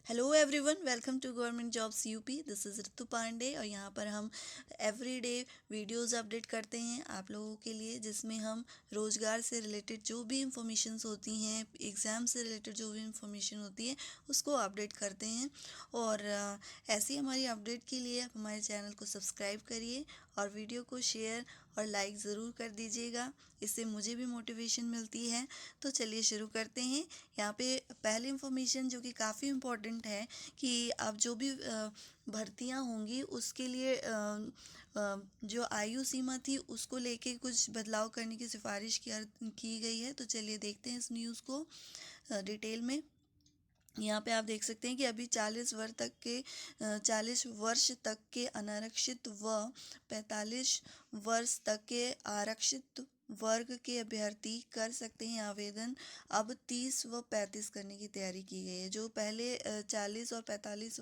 Hello everyone, welcome to government jobs UP. This is Ritu Pande और यहाँ पर हम एवरीडे वीडियोस अपडेट करते हैं आप लोगों के लिए, जिसमें हम रोज़गार से रिलेटेड जो भी इंफॉर्मेशंस होती हैं, एग्ज़ाम से रिलेटेड जो भी इंफॉर्मेशन होती है उसको अपडेट करते हैं। और ऐसी हमारी अपडेट के लिए आप हमारे चैनल को सब्सक्राइब करिए और वीडियो को शेयर और लाइक ज़रूर कर दीजिएगा। इससे मुझे भी मोटिवेशन मिलती है। तो चलिए शुरू करते हैं। यहाँ पे पहली इंफॉर्मेशन जो कि काफ़ी इम्पोर्टेंट है कि अब जो भी भर्तियां होंगी उसके लिए जो आयु सीमा थी उसको लेके कुछ बदलाव करने की सिफारिश की गई है। तो चलिए देखते हैं इस न्यूज़ को डिटेल में। यहाँ पे आप देख सकते हैं कि अभी 40 वर्ष तक के अनारक्षित व 45 वर्ष तक के आरक्षित वर्ग के अभ्यर्थी कर सकते हैं आवेदन। अब 30 व 35 करने की तैयारी की गई है। जो पहले 40 और 45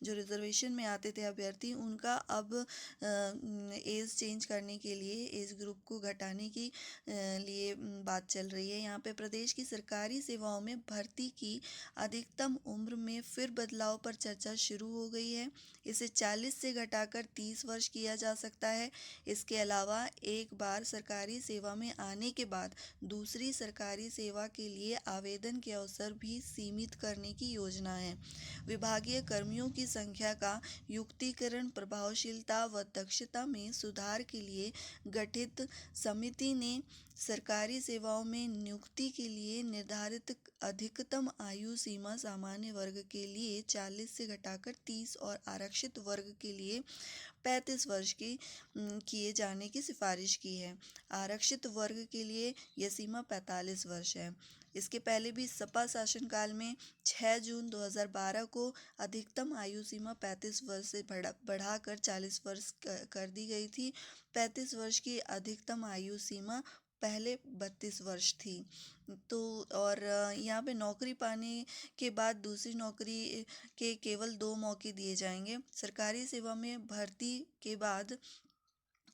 जो रिजर्वेशन में आते थे अभ्यर्थी, उनका अब एज चेंज करने के लिए, एज ग्रुप को घटाने की लिए बात चल रही है। यहाँ पे प्रदेश की सरकारी सेवाओं में भर्ती की अधिकतम उम्र में फिर बदलाव पर चर्चा शुरू हो गई है। इसे 40 से घटाकर 30 वर्ष किया जा सकता है। इसके अलावा एक बार सरकारी सेवा में आने के बाद दूसरी सरकारी सेवा के लिए आवेदन के अवसर भी सीमित करने की योजना है। विभागीय कर्मियों की संख्या का युक्तिकरण, प्रभावशीलता व दक्षता में सुधार के लिए गठित समिति ने सरकारी सेवाओं में नियुक्ति के लिए निर्धारित अधिकतम आयु सीमा सामान्य वर्ग के लिए 40 से घटाकर 30 और आरक्षित वर्ग के लिए 35 वर्ष की किए जाने की सिफारिश की है। आरक्षित वर्ग के लिए यह सीमा 45 वर्ष है। इसके पहले भी सपा शासनकाल में 6 जून 2012 को अधिकतम आयु सीमा 35 वर्ष से बढ़ाकर 40 वर्ष कर दी गई थी। 35 वर्ष की अधिकतम आयु सीमा पहले 32 वर्ष थी। तो और यहाँ पे नौकरी पाने के बाद दूसरी नौकरी के केवल 2 मौके दिए जाएंगे। सरकारी सेवा में भर्ती के बाद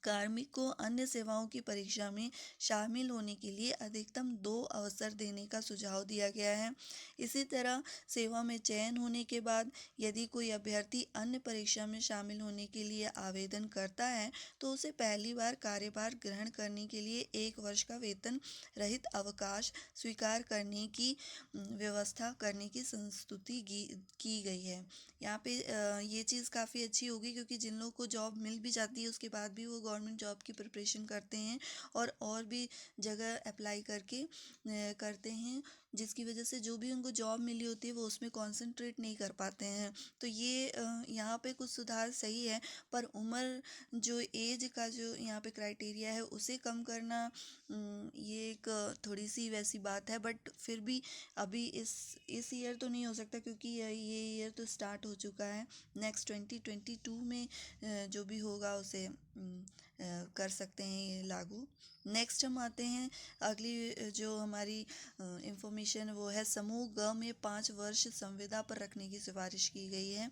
कार्मिक को अन्य सेवाओं की परीक्षा में शामिल होने के लिए अधिकतम 2 अवसर देने का सुझाव दिया गया है। इसी तरह सेवा में चयन होने के बाद यदि कोई अभ्यर्थी अन्य परीक्षा में शामिल होने के लिए आवेदन करता है तो उसे पहली बार कार्यभार ग्रहण करने के लिए 1 वर्ष का वेतन रहित अवकाश स्वीकार करने की व्यवस्था करने की संस्तुति की गई है। यहाँ पे ये चीज़ काफ़ी अच्छी होगी, क्योंकि जिन लोगों को जॉब मिल भी जाती है उसके बाद भी वो गवर्नमेंट जॉब की प्रिपरेशन करते हैं और भी जगह अप्लाई करके करते हैं, जिसकी वजह से जो भी उनको जॉब मिली होती है वो उसमें कंसंट्रेट नहीं कर पाते हैं। तो ये यहाँ पे कुछ सुधार सही है, पर उम्र जो एज का जो यहाँ पे क्राइटेरिया है उसे कम करना ये एक थोड़ी सी वैसी बात है। बट फिर भी अभी इस ईयर तो नहीं हो सकता, क्योंकि ये ईयर तो स्टार्ट हो चुका है। नेक्स्ट 2022 में जो भी होगा उसे कर सकते हैं ये लागू। नेक्स्ट हम आते हैं अगली जो हमारी इंफॉर्मेशन वो है समूह ग में 5 वर्ष संविदा पर रखने की सिफारिश की गई है,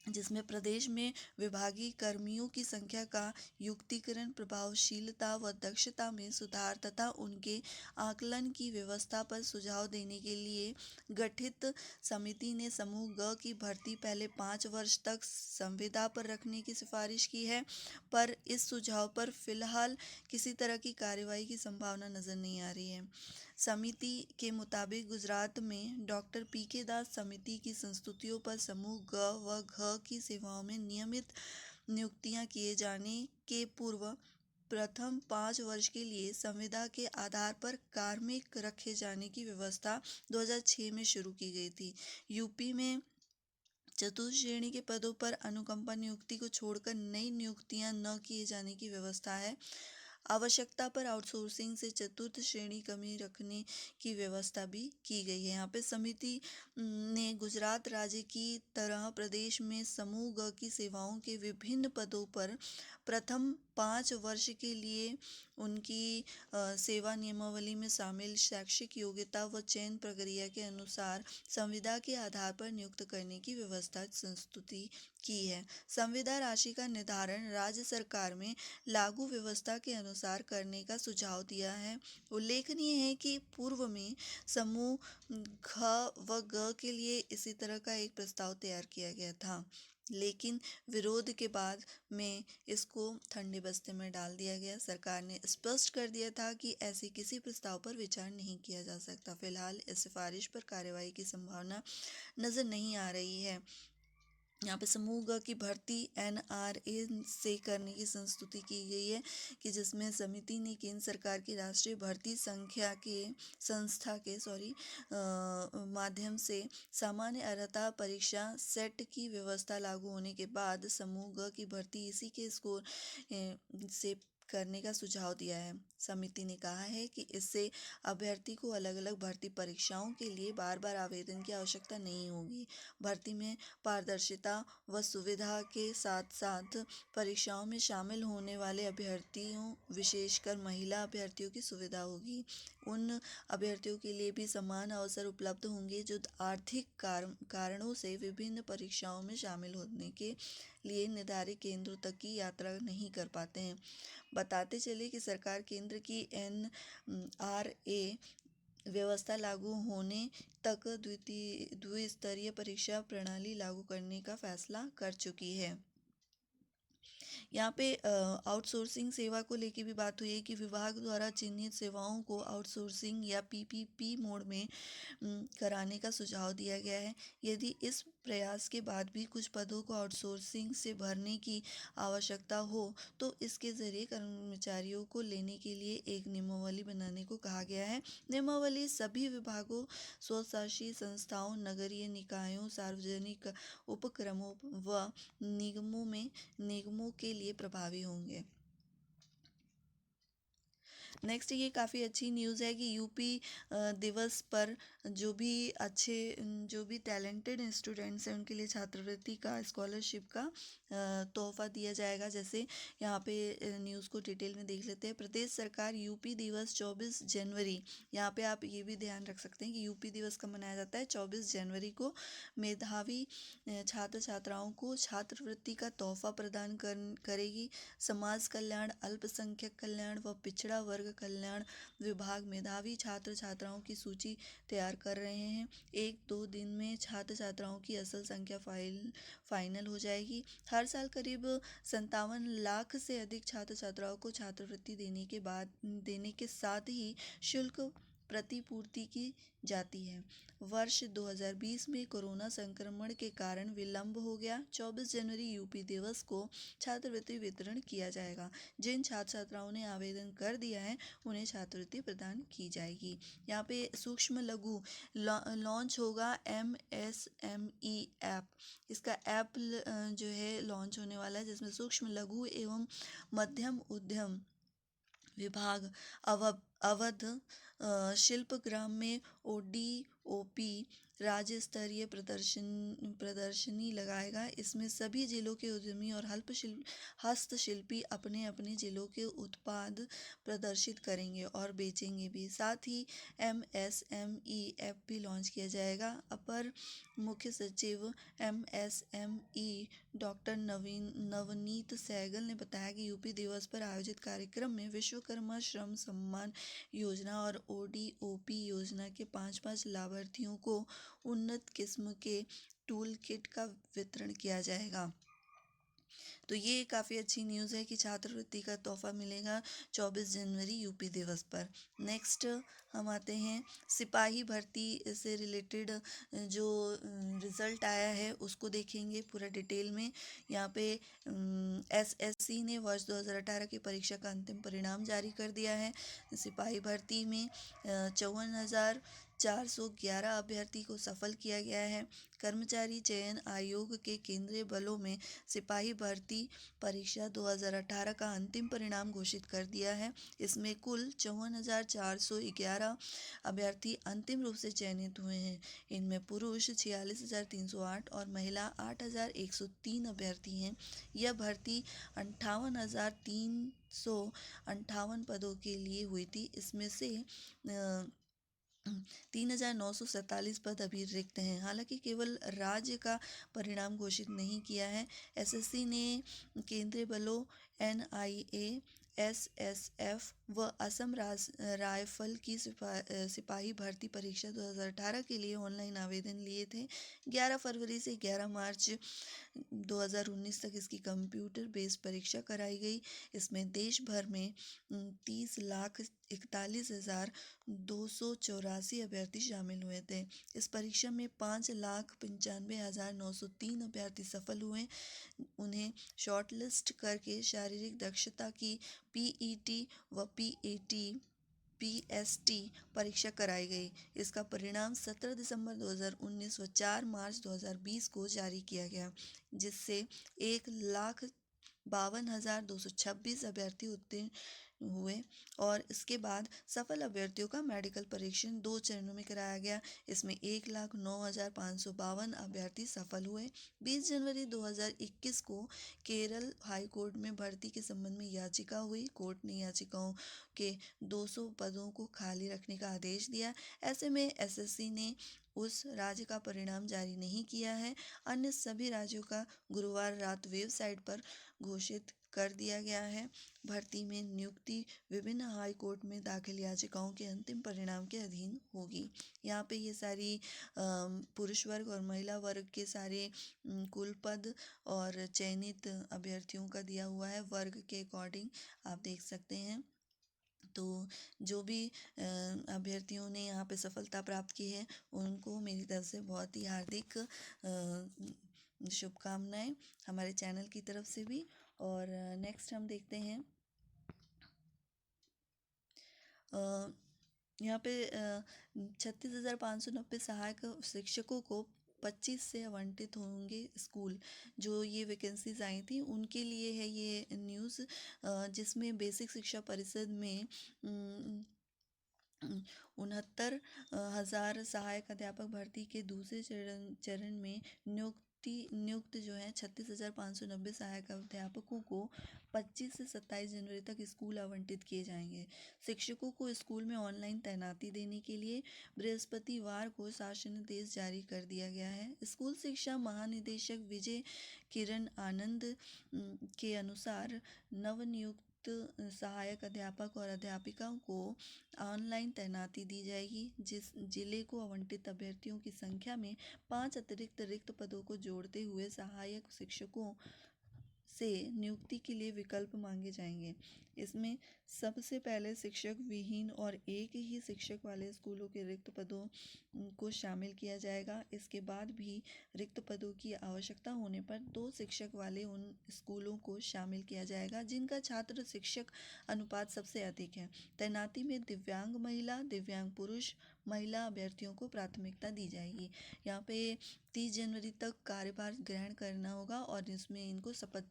जिसमें प्रदेश में विभागीय कर्मियों की संख्या का युक्तिकरण, प्रभावशीलता व दक्षता में सुधार तथा उनके आकलन की व्यवस्था पर सुझाव देने के लिए गठित समिति ने समूह ग की भर्ती पहले 5 वर्ष तक संविदा पर रखने की सिफारिश की है। पर इस सुझाव पर फिलहाल किसी तरह की कार्रवाई की संभावना नजर नहीं आ रही है। समिति के मुताबिक गुजरात में डॉक्टर पी.के. दास समिति की संस्तुतियों पर समूह ग व घ की सेवाओं में नियमित नियुक्तियां किए जाने के पूर्व प्रथम 5 वर्ष के लिए संविदा के आधार पर कार्मिक रखे जाने की व्यवस्था 2006 में शुरू की गई थी। यूपी में चतुर्थ श्रेणी के पदों पर अनुकंपा नियुक्ति को छोड़कर नई नियुक्तियां न किए जाने की व्यवस्था है। आवश्यकता पर आउटसोर्सिंग से चतुर्थ श्रेणी कमी रखने की व्यवस्था भी की गई है। यहाँ पे समिति ने गुजरात राज्य की तरह प्रदेश में समूह ग की सेवाओं के विभिन्न पदों पर प्रथम 5 वर्ष के लिए उनकी सेवा नियमावली में शामिल शैक्षिक योग्यता व चयन प्रक्रिया के अनुसार संविदा के आधार पर नियुक्त करने की व्यवस्था संस्तुति की है। संविदा राशि का निर्धारण राज्य सरकार में लागू व्यवस्था के अनुसार करने का सुझाव दिया है। उल्लेखनीय है कि पूर्व में समूह घ व ग के लिए इसी तरह का एक प्रस्ताव तैयार किया गया था, लेकिन विरोध के बाद में इसको ठंडे बस्ते में डाल दिया गया। सरकार ने स्पष्ट कर दिया था कि ऐसे किसी प्रस्ताव पर विचार नहीं किया जा सकता। फिलहाल इस सिफारिश पर कार्रवाई की संभावना नजर नहीं आ रही है। यहाँ पे समूह ग की भर्ती NRA से करने की संस्तुति की गई है कि जिसमें समिति ने केंद्र सरकार की राष्ट्रीय भर्ती संस्था के माध्यम से सामान्य अर्हता परीक्षा सेट की व्यवस्था लागू होने के बाद समूह ग की भर्ती इसी के स्कोर से करने का सुझाव दिया है। समिति ने कहा है कि इससे अभ्यर्थी को अलग अलग भर्ती परीक्षाओं के लिए बार बार आवेदन की आवश्यकता नहीं होगी। भर्ती में पारदर्शिता व सुविधा के साथ साथ परीक्षाओं में शामिल होने वाले अभ्यर्थियों, विशेषकर महिला अभ्यर्थियों की सुविधा होगी। उन अभ्यर्थियों के लिए भी समान अवसर उपलब्ध होंगे जो आर्थिक कारणों से विभिन्न परीक्षाओं में शामिल होने के लिए निर्धारित केंद्रों तक की यात्रा नहीं कर पाते हैं। बताते चले कि सरकार केंद्र की NRA व्यवस्था लागू होने तक द्विस्तरीय परीक्षा प्रणाली लागू करने का फैसला कर चुकी है। यहाँ पे आउटसोर्सिंग सेवा को लेके भी बात हुई है कि विभाग द्वारा चिन्हित सेवाओं को आउटसोर्सिंग या PPP मोड में कराने का सुझाव दिया गया है। यदि इस प्रयास के बाद भी कुछ पदों को आउटसोर्सिंग से भरने की आवश्यकता हो तो इसके जरिए कर्मचारियों को लेने के लिए एक नियमावली बनाने को कहा गया है। नियमावली सभी विभागों, स्वशासी संस्थाओं, नगरीय निकायों, सार्वजनिक उपक्रमों व निगमों के लिए प्रभावी होंगे। नेक्स्ट ये काफ़ी अच्छी न्यूज़ है कि यूपी दिवस पर जो भी टैलेंटेड स्टूडेंट्स हैं उनके लिए छात्रवृत्ति का स्कॉलरशिप का तोहफा दिया जाएगा। जैसे यहाँ पे न्यूज़ को डिटेल में देख लेते हैं। प्रदेश सरकार यूपी दिवस 24 जनवरी, यहाँ पे आप ये भी ध्यान रख सकते हैं कि यूपी दिवस कब मनाया जाता है। 24 जनवरी को मेधावी छात्र छात्राओं को छात्रवृत्ति का तोहफा प्रदान करेगी। समाज कल्याण, अल्पसंख्यक कल्याण व पिछड़ा वर्ग कल्याण विभाग मेधावी छात्र छात्राओं की सूची तैयार कर रहे हैं। 1-2 दिन में छात्र छात्राओं की असल संख्या फाइनल हो जाएगी। हर साल करीब 57 लाख से अधिक छात्र छात्राओं को छात्रवृत्ति देने के साथ ही शुल्क प्रतिपूर्ति की जाती है। वर्ष 2020 में कोरोना संक्रमण के कारण विलंब हो गया। 24 जनवरी यूपी दिवस को छात्रवृत्ति वितरण किया जाएगा। जिन छात्र छात्राओं ने आवेदन कर दिया है उन्हें छात्रवृत्ति प्रदान की जाएगी। यहाँ पे सूक्ष्म लघु लॉन्च होगा MSME ऐप। इसका ऐप जो है लॉन्च होने वाला है, जिसमें सूक्ष्म लघु एवं मध्यम उद्यम विभाग अवध शिल्पग्राम में ODOP राज्य स्तरीय प्रदर्शनी लगाएगा। इसमें सभी जिलों के उद्यमी और हस्तशिल्पी अपने अपने जिलों के उत्पाद प्रदर्शित करेंगे और बेचेंगे भी। साथ ही MSME ऐप भी लॉन्च किया जाएगा। अपर मुख्य सचिव MSME डॉक्टर नवनीत सहगल ने बताया कि यूपी दिवस पर आयोजित कार्यक्रम में विश्वकर्मा श्रम सम्मान योजना और ODOP योजना के 5-5 लाभार्थियों को उन्नत किस्म के टूल किट का वितरण किया जाएगा। तो ये काफ़ी अच्छी न्यूज़ है कि छात्रवृत्ति का तोहफा मिलेगा 24 जनवरी यूपी दिवस पर। नेक्स्ट हम आते हैं सिपाही भर्ती से रिलेटेड जो रिज़ल्ट आया है उसको देखेंगे पूरा डिटेल में। यहाँ पे SSC ने वर्ष 2018 की परीक्षा का अंतिम परिणाम जारी कर दिया है। सिपाही भर्ती में 54,000 411 अभ्यर्थी को सफल किया गया है। कर्मचारी चयन आयोग के केंद्रीय बलों में सिपाही भर्ती परीक्षा 2018 का अंतिम परिणाम घोषित कर दिया है। इसमें कुल 54,411 अभ्यर्थी अंतिम रूप से चयनित हुए हैं। इनमें पुरुष 46,308 और महिला 8,103 अभ्यर्थी हैं। यह भर्ती 58,358 पदों के लिए हुई थी। इसमें से 3,947 पद अभी रिक्त हैं। हालांकि केवल राज्य का परिणाम घोषित नहीं किया है। एसएससी ने केंद्रीय बलों एनआईए, एसएसएफ व असम राइफल की सिपाही भर्ती परीक्षा 2018 के लिए ऑनलाइन आवेदन लिए थे। 11 फरवरी से 11 मार्च 2019 तक इसकी कंप्यूटर बेस्ड परीक्षा कराई गई। इसमें देश भर में 30,41,284 अभ्यर्थी शामिल हुए थे। इस परीक्षा में 5,95,903 अभ्यर्थी सफल हुए। उन्हें शॉर्टलिस्ट करके शारीरिक दक्षता की पीईटी व पीएसटी परीक्षा कराई गई। इसका परिणाम 17 दिसंबर 2019 व 4 मार्च 2020 को जारी किया गया, जिससे 1,52,226 अभ्यर्थी उत्तीर्ण हुए और इसके बाद सफल अभ्यर्थियों का मेडिकल परीक्षण 2 चरणों में कराया गया। इसमें 1,09,552 अभ्यर्थी सफल हुए। 20 जनवरी 2021 को केरल हाई कोर्ट में भर्ती के संबंध में याचिका हुई। कोर्ट ने याचिकाओं के 200 पदों को खाली रखने का आदेश दिया। ऐसे में एसएससी ने उस राज्य का परिणाम जारी नहीं किया है। अन्य सभी राज्यों का गुरुवार रात वेबसाइट पर घोषित कर दिया गया है। भर्ती में नियुक्ति विभिन्न हाई कोर्ट में दाखिल याचिकाओं के अंतिम परिणाम के अधीन होगी। यहाँ पे ये सारी पुरुष वर्ग और महिला वर्ग के सारे कुल पद और चयनित अभ्यर्थियों का दिया हुआ है वर्ग के अकॉर्डिंग, आप देख सकते हैं। तो जो भी अभ्यर्थियों ने यहाँ पे सफलता प्राप्त की है उनको मेरी तरफ से बहुत ही हार्दिक शुभकामनाएं हमारे चैनल की तरफ से भी। और नेक्स्ट हम देखते हैं यहाँ पे 36,590 सहायक शिक्षकों को 25 से आवंटित होंगे स्कूल। जो ये वैकेंसीज आई थी उनके लिए है ये न्यूज़, जिसमें बेसिक शिक्षा परिषद में 69,000 सहायक अध्यापक भर्ती के दूसरे चरण में नियुक्त जो है 36,590 सहायक अध्यापकों को 25 से 27 जनवरी तक स्कूल आवंटित किए जाएंगे। शिक्षकों को स्कूल में ऑनलाइन तैनाती देने के लिए बृहस्पतिवार को शासनादेश जारी कर दिया गया है। स्कूल शिक्षा महानिदेशक विजय किरण आनंद के अनुसार नवनियुक्त सहायक अध्यापक और अध्यापिकाओं को ऑनलाइन तैनाती दी जाएगी। जिस जिले को आवंटित अभ्यर्थियों की संख्या में 5 अतिरिक्त रिक्त पदों को जोड़ते हुए सहायक शिक्षकों से नियुक्ति के लिए विकल्प मांगे जाएंगे। इसमें सबसे पहले शिक्षक विहीन और एक ही शिक्षक वाले स्कूलों के रिक्त पदों को शामिल किया जाएगा। इसके बाद भी रिक्त पदों की आवश्यकता होने पर 2 शिक्षक वाले उन स्कूलों को शामिल किया जाएगा जिनका छात्र शिक्षक अनुपात सबसे अधिक है। तैनाती में दिव्यांग महिला, दिव्यांग पुरुष, महिला अभ्यर्थियों को प्राथमिकता दी जाएगी। यहाँ पे 30 जनवरी तक कार्यभार ग्रहण करना होगा और इसमें इनको शपथ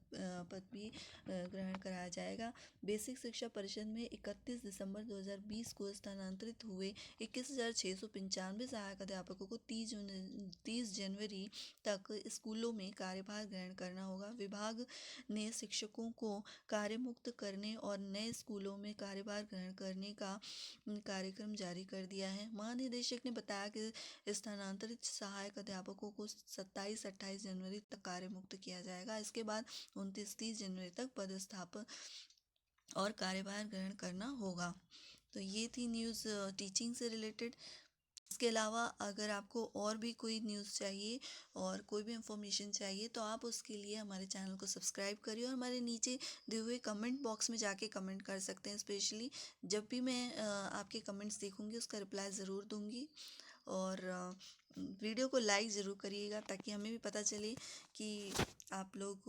पद भी ग्रहण कराया जाएगा। बेसिक शिक्षा परिषद में 31 दिसंबर 2020 को स्थानांतरित हुए 21,695 सहायक अध्यापकों को 30 जनवरी तक स्कूलों में कार्यभार ग्रहण करना होगा। विभाग ने शिक्षकों को कार्यमुक्त करने और नए स्कूलों में कार्यभार ग्रहण करने का कार्यक्रम जारी कर दिया है। महानिदेशक ने बताया कि स्थानांतरित सहायक अध्यापकों को 27-28 जनवरी तक कार्यमुक्त किया जाएगा। इसके बाद 29-30 जनवरी तक पदस्थापन और कार्यभार ग्रहण करना होगा। तो ये थी न्यूज़ टीचिंग से रिलेटेड। इसके अलावा अगर आपको और भी कोई न्यूज़ चाहिए और कोई भी इंफॉर्मेशन चाहिए तो आप उसके लिए हमारे चैनल को सब्सक्राइब करिए और हमारे नीचे दिए हुए कमेंट बॉक्स में जाके कमेंट कर सकते हैं। स्पेशली जब भी मैं आपके कमेंट्स देखूंगी उसका रिप्लाई ज़रूर दूंगी। और वीडियो को लाइक ज़रूर करिएगा ताकि हमें भी पता चले कि आप लोग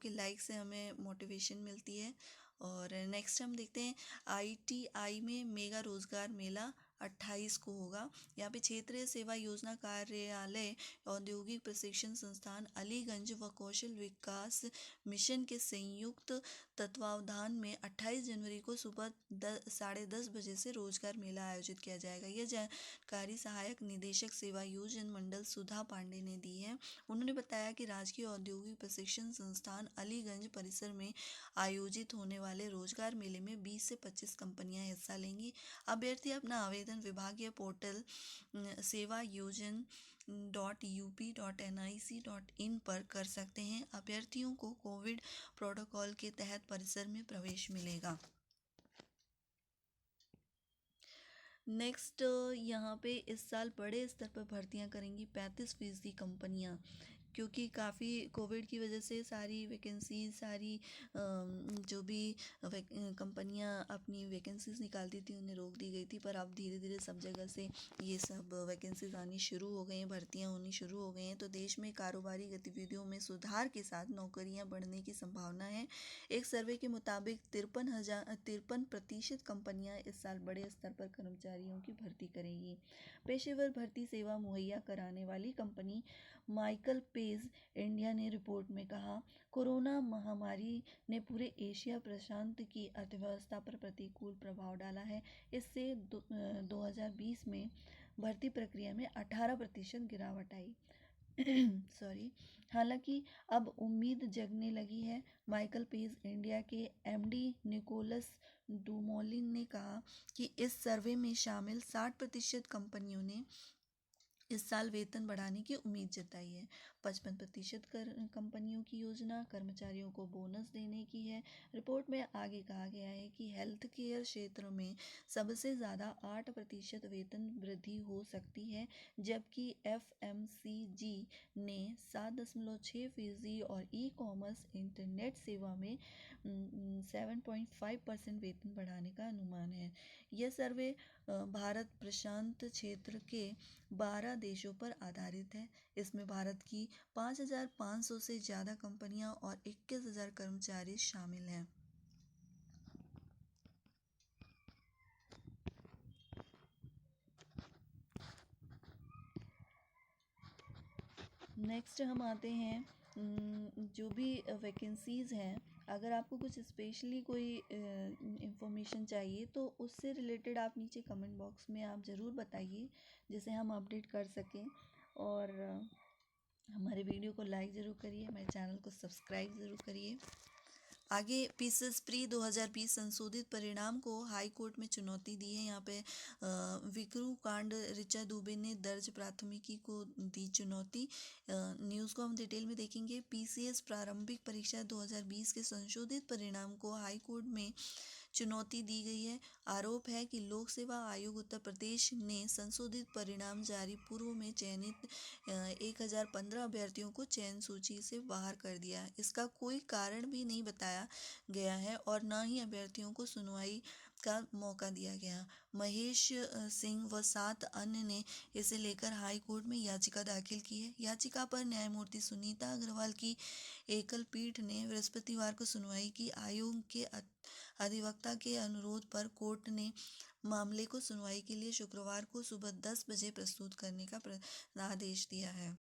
के लाइक से हमें मोटिवेशन मिलती है। और नेक्स्ट हम देखते हैं आईटीआई में मेगा रोजगार मेला 28 को होगा। यहाँ पे क्षेत्रीय सेवा योजना कार्यालय, औद्योगिक प्रशिक्षण संस्थान अलीगंज व कौशल विकास मिशन के संयुक्त तत्वावधान में 28 जनवरी को सुबह 10:30 बजे से रोजगार मेला आयोजित किया जाएगा। यह जानकारी सहायक निदेशक सेवा योजन मंडल सुधा पांडे ने दी है। उन्होंने बताया कि राजकीय औद्योगिक प्रशिक्षण संस्थान अलीगंज परिसर में आयोजित होने वाले रोजगार मेले में 20 से 25 कंपनियां हिस्सा लेंगी। अभ्यर्थी अपना आवेदन विभागीय पोर्टल सेवा योजन .up.nic.in पर कर सकते हैं। अभ्यर्थियों को कोविड प्रोटोकॉल के तहत परिसर में प्रवेश मिलेगा। नेक्स्ट, यहाँ पे इस साल बड़े स्तर पर भर्तियां करेंगी 35% कंपनियां, क्योंकि काफ़ी कोविड की वजह से सारी वैकेंसीज, सारी जो भी कंपनियां अपनी वैकेंसीज निकालती थी उन्हें रोक दी गई थी। पर अब धीरे धीरे सब जगह से ये सब वैकेंसीज आनी शुरू हो गई हैं, भर्तियां होनी शुरू हो गई हैं। तो देश में कारोबारी गतिविधियों में सुधार के साथ नौकरियां बढ़ने की संभावना है। एक सर्वे के मुताबिक 53% कंपनियां इस साल बड़े स्तर पर कर्मचारियों की भर्ती करेंगी। पेशेवर भर्ती सेवा मुहैया कराने वाली कंपनी माइकल पेज इंडिया ने रिपोर्ट में कहा, कोरोना महामारी ने पूरे एशिया प्रशांत की अर्थव्यवस्था पर प्रतिकूल प्रभाव डाला है। इससे 2020 में भर्ती प्रक्रिया में 18% गिरावट आई। हालांकि अब उम्मीद जगने लगी है। माइकल पेज इंडिया के एमडी निकोलस डुमोलिन ने कहा कि इस सर्वे में शामिल 60% कंपनियों ने इस साल वेतन बढ़ाने की उम्मीद जताई है। 55% कंपनियों की योजना कर्मचारियों को बोनस देने की है। रिपोर्ट में आगे कहा गया है कि हेल्थ केयर क्षेत्र में सबसे ज़्यादा 8% वेतन वृद्धि हो सकती है, जबकि एफएमसीजी ने 7.6% और ई कॉमर्स इंटरनेट सेवा में 7.5% वेतन बढ़ाने का अनुमान है। यह सर्वे भारत प्रशांत क्षेत्र के 12 देशों पर आधारित है। इसमें भारत की 5,500 से ज़्यादा कंपनियां और 21,000 कर्मचारी शामिल हैं। नेक्स्ट हम आते हैं जो भी वैकेंसीज़ हैं, अगर आपको कुछ स्पेशली कोई इंफॉर्मेशन चाहिए तो उससे रिलेटेड आप नीचे कमेंट बॉक्स में आप ज़रूर बताइए, जिसे हम अपडेट कर सकें। और हमारे वीडियो को लाइक ज़रूर करिए, हमारे चैनल को सब्सक्राइब ज़रूर करिए। आगे पीसीएस प्री 2020 संशोधित परिणाम को हाई कोर्ट में चुनौती दी है। यहाँ पे विक्रु कांड ऋचा दुबे ने दर्ज प्राथमिकी को दी चुनौती। न्यूज़ को हम डिटेल में देखेंगे। पीसीएस प्रारंभिक परीक्षा 2020 के संशोधित परिणाम को हाई कोर्ट में चुनौती दी गई है। आरोप है कि लोक सेवा आयोग उत्तर प्रदेश ने संशोधित परिणाम जारी पूर्व में चयनित 1015 अभ्यर्थियों को चयन सूची से बाहर कर दिया है। इसका कोई कारण भी नहीं बताया गया है और न ही अभ्यर्थियों को सुनवाई का मौका दिया गया। महेश सिंह व 7 अन्य ने इसे लेकर हाई कोर्ट में याचिका दाखिल की है। याचिका पर न्यायमूर्ति सुनीता अग्रवाल की एकल पीठ ने बृहस्पतिवार को सुनवाई की। आयोग के अधिवक्ता के अनुरोध पर कोर्ट ने मामले को सुनवाई के लिए शुक्रवार को सुबह 10 बजे प्रस्तुत करने का आदेश दिया है।